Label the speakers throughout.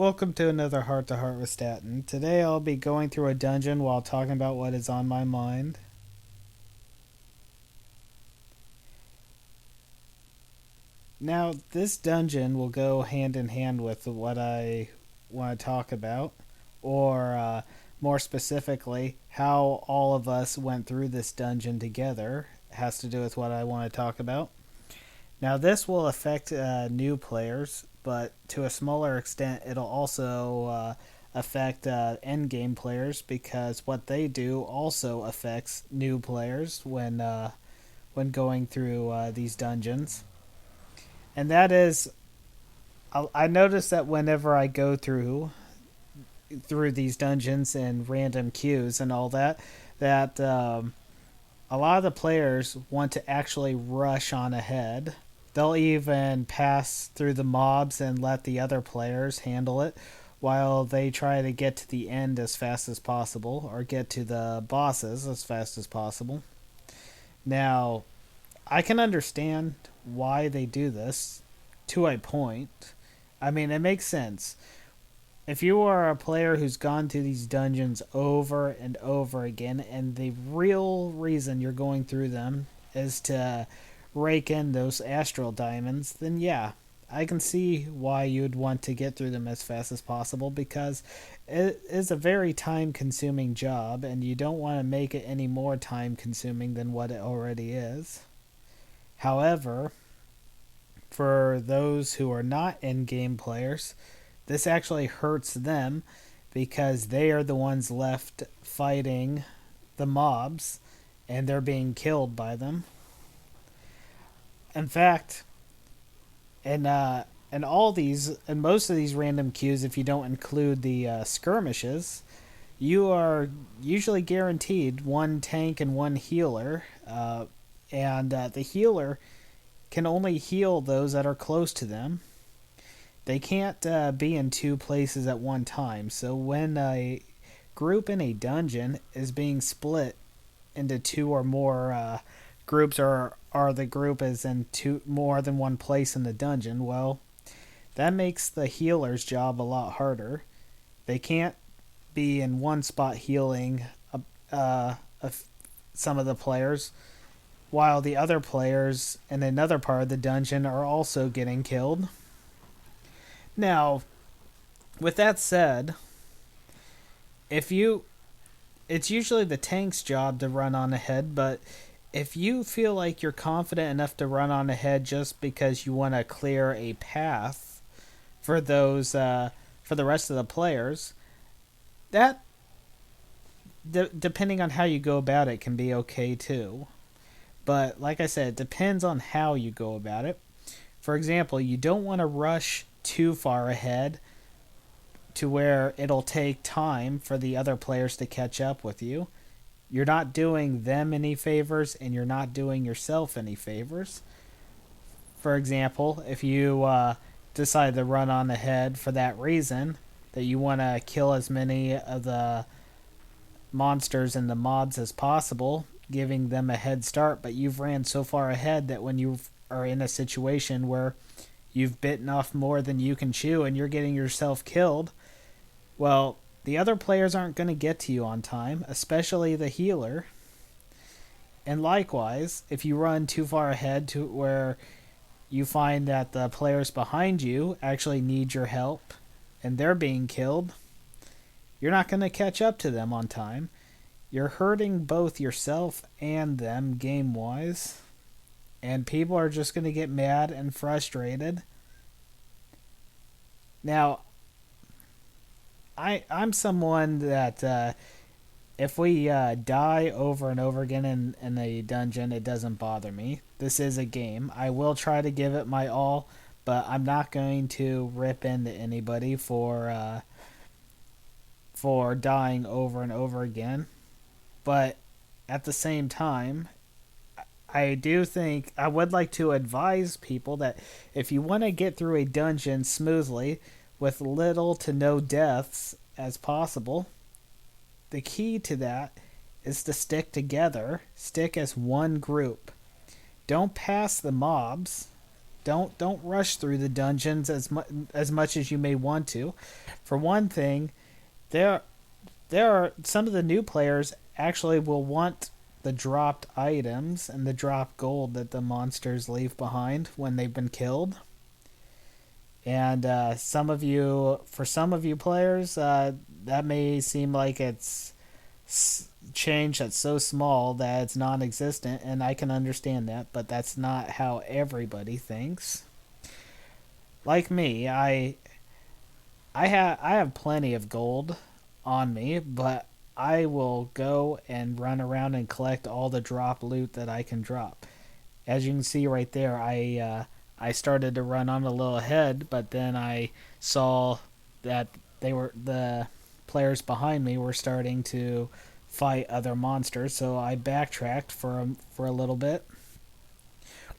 Speaker 1: Welcome to another Heart to Heart with Statton. Today I'll be going through a dungeon while talking about what is on my mind. Now, this dungeon will go hand in hand with what I want to talk about, or more specifically, how all of us went through this dungeon together has to do with what I want to talk about. Now, this will affect new players, but to a smaller extent, it'll also affect end game players because what they do also affects new players when going through these dungeons. And that is, I notice that whenever I go through these dungeons and random queues and all that, that a lot of the players want to actually rush on ahead. They'll even pass through the mobs and let the other players handle it while they try to get to the end as fast as possible or get to the bosses as fast as possible. Now, I can understand why they do this to a point. I mean, it makes sense. If you are a player who's gone through these dungeons over and over again, and the real reason you're going through them is to rake in those astral diamonds, then yeah, I can see why you'd want to get through them as fast as possible because it is a very time consuming job, and you don't want to make it any more time consuming than what it already is. However, for those who are not in game players, this actually hurts them because they are the ones left fighting the mobs and they're being killed by them. In fact, in all these, in most of these random queues, if you don't include the skirmishes, you are usually guaranteed one tank and one healer, and the healer can only heal those that are close to them. They can't be in two places at one time. So when a group in a dungeon is being split into two or more groups, or the group is in two more than one place in the dungeon, well, that makes the healer's job a lot harder. They can't be in one spot healing uh, some of the players, while the other players in another part of the dungeon are also getting killed. Now, with that said, if you it's usually the tank's job to run on ahead, but if you feel like you're confident enough to run on ahead just because you want to clear a path for those for the rest of the players, that depending on how you go about it can be okay too. But like I said, it depends on how you go about it. For example, you don't want to rush too far ahead to where it'll take time for the other players to catch up with you. You're not doing them any favors and you're not doing yourself any favors. For example, if you decide to run on ahead for that reason, that you want to kill as many of the monsters and the mobs as possible, giving them a head start, but you've ran so far ahead that when you are in a situation where you've bitten off more than you can chew and you're getting yourself killed, well, the other players aren't going to get to you on time, especially the healer. And likewise, if you run too far ahead to where you find that the players behind you actually need your help and they're being killed, you're not going to catch up to them on time. You're hurting both yourself and them game wise. And people are just going to get mad and frustrated. Now, I'm someone that if we die over and over again in a dungeon, it doesn't bother me. This is a game. I will try to give it my all, but I'm not going to rip into anybody for dying over and over again. But at the same time, I do think I would like to advise people that if you want to get through a dungeon smoothly with little to no deaths as possible, the key to that is to stick together, stick as one group. Don't pass the mobs Don't rush through the dungeons as much as you may want to. For one thing, there there are some of the new players actually will want the dropped items and the dropped gold that the monsters leave behind when they've been killed. And for some of you players, that may seem like it's change that's so small that it's non-existent, and I can understand that, but that's not how everybody thinks. Like me, I have plenty of gold on me, but I will go and run around and collect all the drop loot that I can drop. As you can see right there, I started to run on a little ahead, but then I saw that the players behind me were starting to fight other monsters, so I backtracked for a little bit.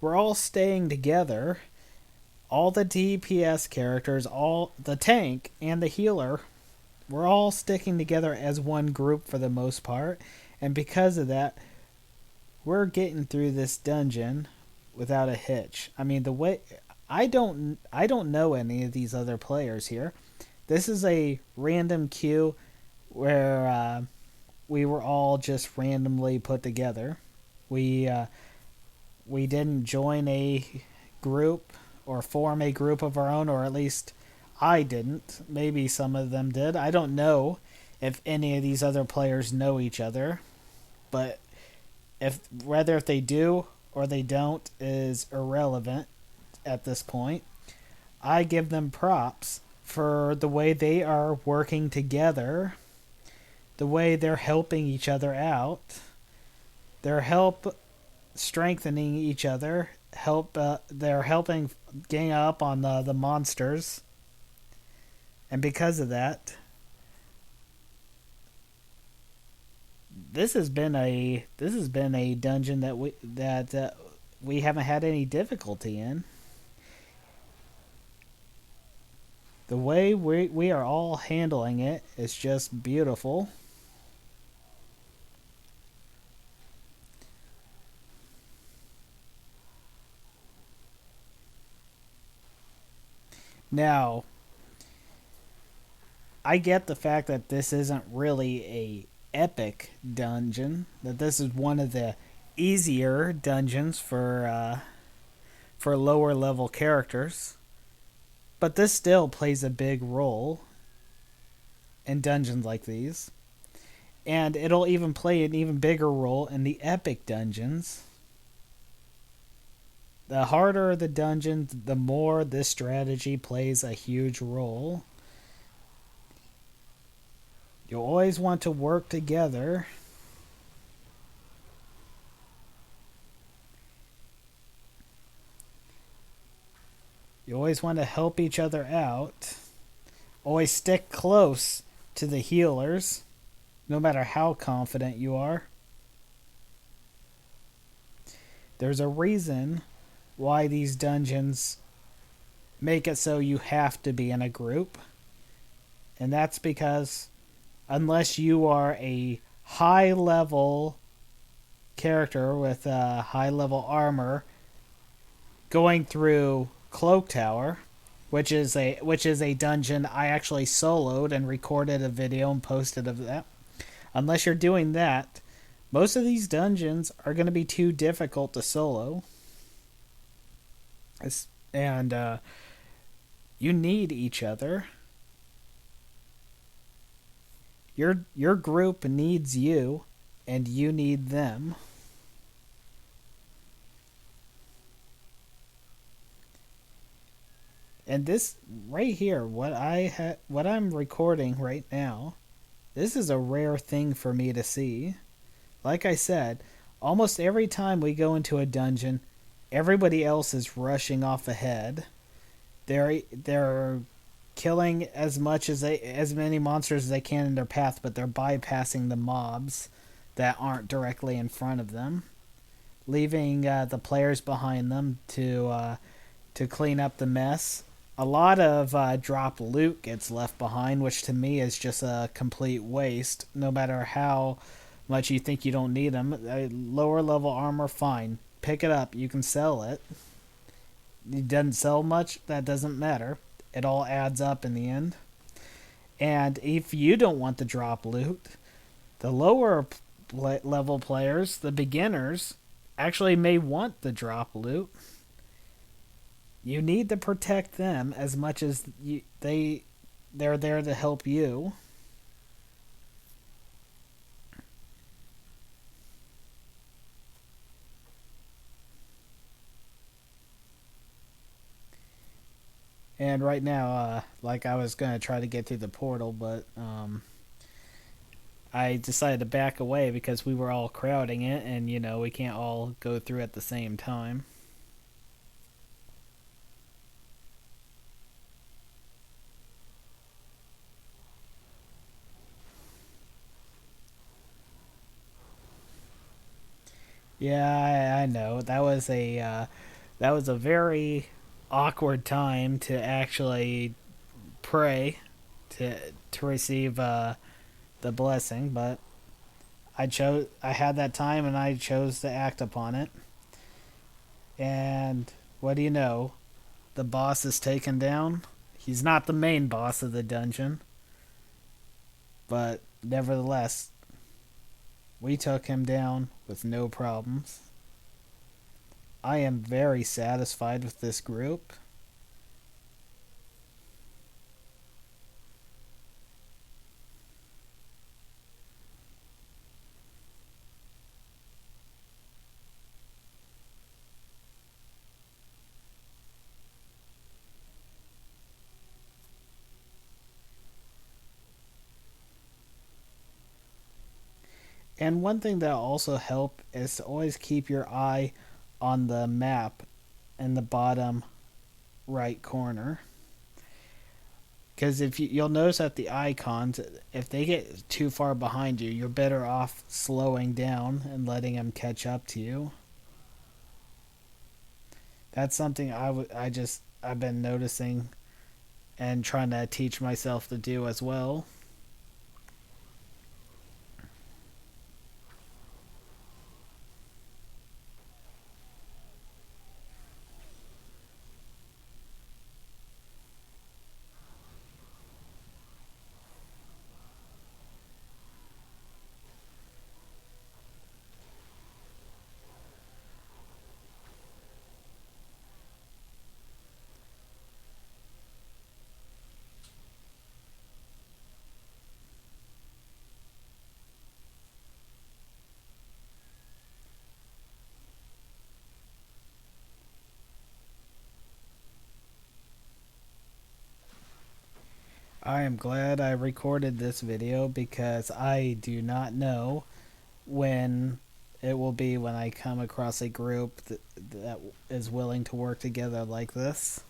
Speaker 1: We're all staying together. All the DPS characters, all the tank and the healer, we're all sticking together as one group for the most part, and because of that, we're getting through this dungeon without a hitch. I mean, the way I don't know any of these other players here. This is a random queue where we were all just randomly put together. We uh, we didn't join a group or form a group of our own, or at least I didn't. Maybe some of them did. I don't know if any of these other players know each other, but if whether if they do or they don't is irrelevant at this point. I give them props for the way they are working together, the way they're helping each other out, their help strengthening each other, they're helping gang up on the monsters, and because of that, this has been a dungeon that we haven't had any difficulty in. The way we are all handling it is just beautiful. Now, I get the fact that this isn't really a epic dungeon. That this is one of the easier dungeons for lower level characters. But this still plays a big role in dungeons like these. And it'll even play an even bigger role in the epic dungeons. The harder the dungeon, the more this strategy plays a huge role. You always want to work together. You always want to help each other out. Always stick close to the healers, no matter how confident you are. There's a reason why these dungeons make it so you have to be in a group. And that's because unless you are a high level character with a high level armor going through Cloak Tower, which is a dungeon I actually soloed and recorded a video and posted of that. Unless you're doing that, most of these dungeons are going to be too difficult to solo. And you need each other. Your group needs you, and you need them. And this right here, what I'm recording right now, this is a rare thing for me to see. Like I said, almost every time we go into a dungeon, everybody else is rushing off ahead. They're killing as many monsters as they can in their path, but they're bypassing the mobs that aren't directly in front of them, leaving the players behind them to clean up the mess. A lot of drop loot gets left behind, which to me is just a complete waste. No matter how much you think you don't need them, lower level armor, fine, pick it up. You can sell it. It doesn't sell much, that doesn't matter. It all adds up in the end. And if you don't want the drop loot, the lower level players, the beginners, actually may want the drop loot. You need to protect them as much as they're there to help you. And right now, like I was gonna try to get through the portal, but I decided to back away because we were all crowding it, and we can't all go through at the same time. Yeah, I know that was a very awkward time to actually pray to receive the blessing, but I had that time and I chose to act upon it. And what do you know? The boss is taken down. He's not the main boss of the dungeon, but nevertheless, we took him down with no problems. I am very satisfied with this group. And one thing that also help is to always keep your eye on the map in the bottom right corner. Because if you'll notice that the icons, if they get too far behind you, you're better off slowing down and letting them catch up to you. That's something I've been noticing and trying to teach myself to do as well. I am glad I recorded this video because I do not know when it will be when I come across a group that is willing to work together like this.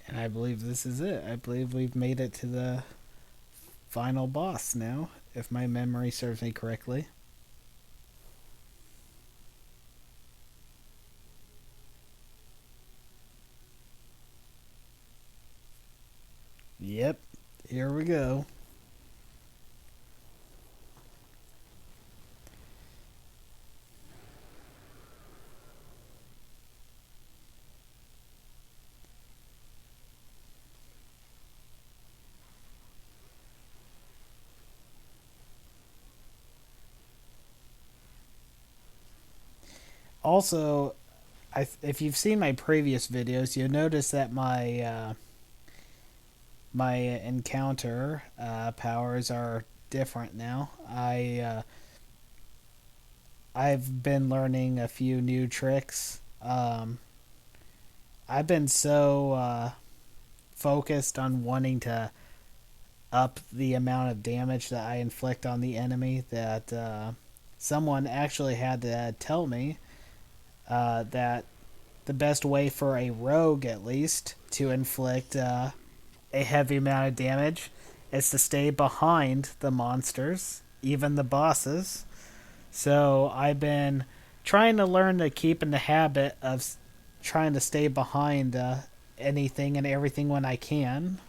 Speaker 1: And I believe this is it. I believe we've made it to the final boss now, if my memory serves me correctly. Yep, here we go. Also, if you've seen my previous videos, you'll notice that my encounter powers are different now. I've been learning a few new tricks. I've been so focused on wanting to up the amount of damage that I inflict on the enemy that someone actually had to tell me that the best way for a rogue, at least, to inflict a heavy amount of damage is to stay behind the monsters, even the bosses. So I've been trying to learn to keep in the habit of trying to stay behind anything and everything when I can.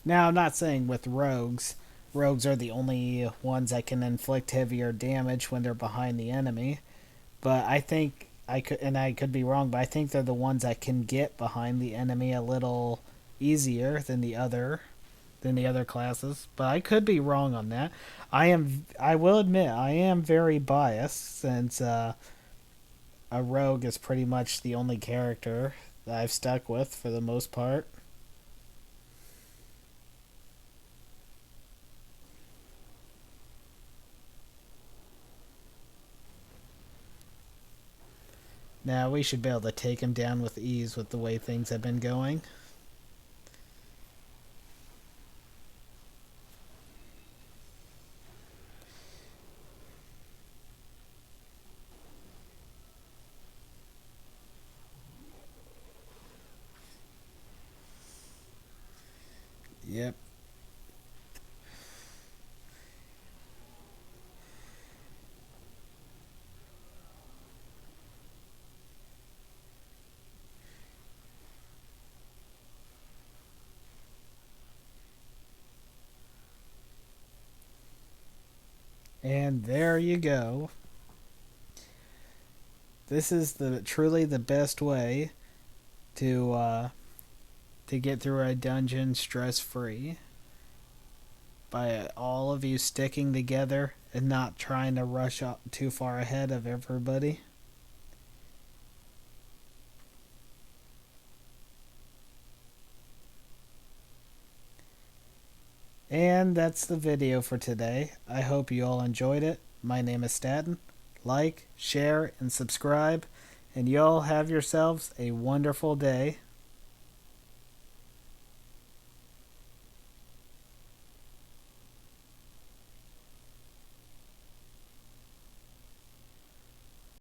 Speaker 1: Now, I'm not saying with rogues. Rogues are the only ones that can inflict heavier damage when they're behind the enemy. But I think I could, and I could be wrong, but I think they're the ones that can get behind the enemy a little easier than the other classes. But I could be wrong on that. I will admit I am very biased since a rogue is pretty much the only character that I've stuck with for the most part. Now we should be able to take him down with ease with the way things have been going. Yep. And there you go. This is the truly the best way to get through a dungeon stress free by all of you sticking together and not trying to rush up too far ahead of everybody. And that's the video for today. I hope you all enjoyed it. My name is Statton. Like, share, and subscribe, and y'all have yourselves a wonderful day.